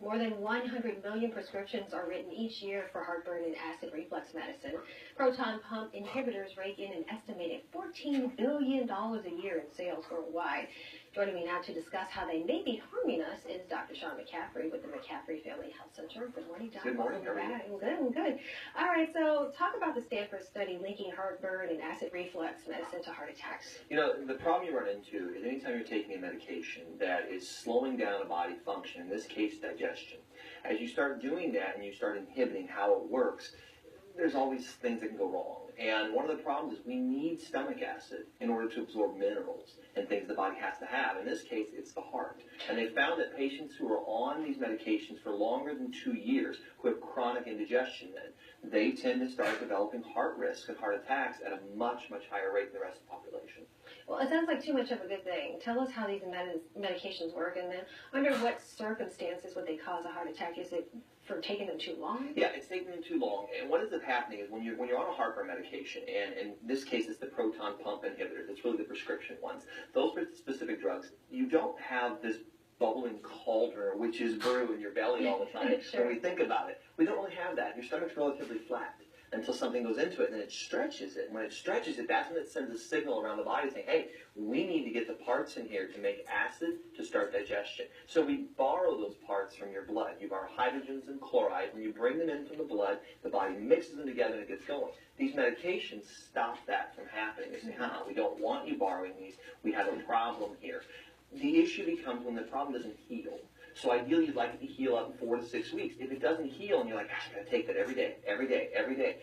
More than 100 million prescriptions are written each year for heartburn and acid reflux medicine. Proton pump inhibitors rake in an estimated $14 billion a year in sales worldwide. Joining me now to discuss how they may be harming us is Dr. Sean McCaffrey with the McCaffrey Family Health Center. Good morning, Dr. Good morning, how are you? Good. All right, so talk about the Stanford study linking heartburn and acid reflux medicine to heart attacks. You know, the problem you run into is anytime you're taking a medication that is slowing down a body function, in this case digestion, as you start doing that and you start inhibiting how it works, there's always things that can go wrong. And one of the problems is we need stomach acid in order to absorb minerals and things the body has to have. In this case, it's the heart. And they found that patients who are on these medications for longer than 2 years, who have chronic indigestion, then they tend to start developing heart risk and heart attacks at a much, much higher rate than the rest of the population. Well, it sounds like too much of a good thing. Tell us how these medications work, and then under what circumstances would they cause a heart attack? Is it for taking them too long? Yeah, it's taking them too long. And what ends up happening is when you're on a heartburn medication, and in this case it's the proton pump inhibitors, it's really the prescription ones, those specific drugs, you don't have this bubbling cauldron, which is brew in your belly all the time. Sure. When we think about it, we don't really have that. Your stomach's relatively flat until something goes into it, and then it stretches it. When it stretches it, that's when it sends a signal around the body saying, hey, we need to get the parts in here to make acid to start digestion. So we borrow those parts from your blood. You borrow hydrogens and chlorides, and you bring them in from the blood. The body mixes them together and it gets going. These medications stop that from happening. They say, we don't want you borrowing these. We have a problem here. The issue becomes when the problem doesn't heal. So ideally, you'd like it to heal up in 4 to 6 weeks. If it doesn't heal and you're like, I gotta take that every day,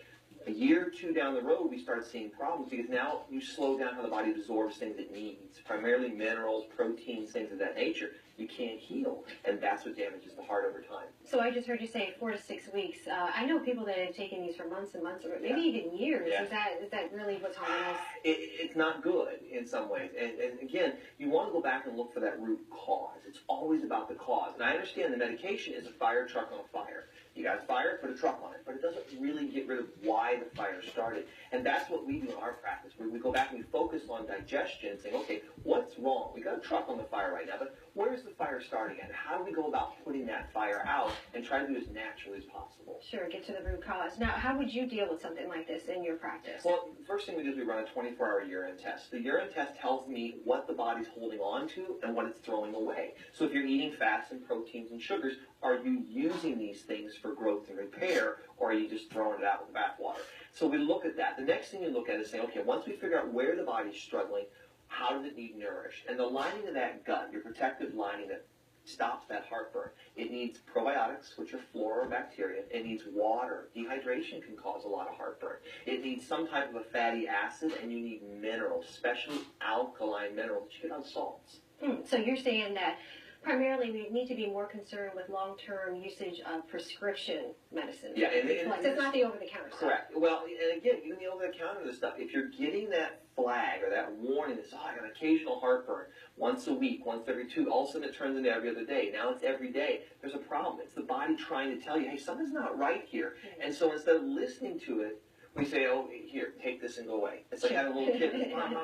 a year or two down the road, we start seeing problems because now you slow down how the body absorbs things it needs, primarily minerals, proteins, things of that nature. You can't heal, and that's what damages the heart over time. So I just heard you say 4 to 6 weeks. I know people that have taken these for months and months, or maybe even years. Yeah. Is that really what's harming us? It's not good in some ways. And again, you want to go back and look for that root cause. It's always about the cause. And I understand the medication is a fire truck on a fire. You got a fire, put a truck on it. But it doesn't really get rid of why the fire started. And that's what we do in our practice. We go back and we focus on digestion and saying, okay, what's wrong? We got a truck on the fire right now, but where's the fire starting at? How do we go about putting that fire out and try to do it as naturally as possible? Sure, get to the root cause. Now, how would you deal with something like this in your practice? Well, the first thing we do is we run a 24-hour urine test. The urine test tells me what the body's holding on to and what it's throwing away. So if you're eating fats and proteins and sugars, are you using these things for growth and repair, or are you just throwing it out with the bathwater? So we look at that. The next thing you look at is saying, okay, once we figure out where the body's struggling, how does it need nourished? And the lining of that gut, your protective lining that stops that heartburn, it needs probiotics, which are flora or bacteria. It needs water. Dehydration can cause a lot of heartburn. It needs some type of a fatty acid, and you need minerals, especially alkaline minerals that you get on salts. So you're saying that primarily we need to be more concerned with long-term usage of prescription medicine. Yeah, and it's not the over-the-counter stuff. Correct. Well, and again, even the over-the-counter stuff, if you're getting that flag or that warning that says, I got occasional heartburn once a week, once every 2, all of a sudden it turns into every other day. Now it's every day. There's a problem. It's the body trying to tell you, hey, something's not right here. And so instead of listening to it, we say, oh, here, take this and go away. It's like having a little kid, mom,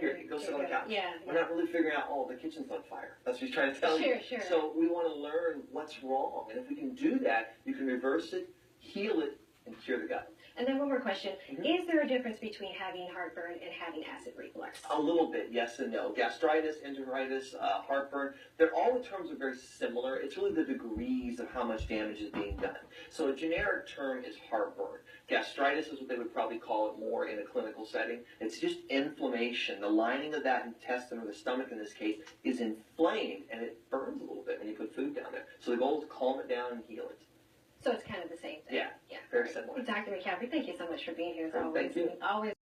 here, go sit on the couch. Yeah. We're not really figuring out, oh, the kitchen's on fire. That's what he's trying to tell you. Sure. So we want to learn what's wrong. And if we can do that, you can reverse it, heal it, and cure the gut. And then one more question. Is there a difference between having heartburn and having acid reflux? A little bit, yes and no. Gastritis, enteritis, heartburn, all the terms are very similar. It's really the degrees of how much damage is being done. So a generic term is heartburn. Gastritis is what they would probably call it more in a clinical setting. It's just inflammation. The lining of that intestine, or the stomach in this case, is inflamed, and it burns a little bit when you put food down there. So the goal is to calm it down and heal it. So it's kind of the same thing. Yeah, very similar. Dr. McCaffrey, thank you so much for being here. Thank you. Always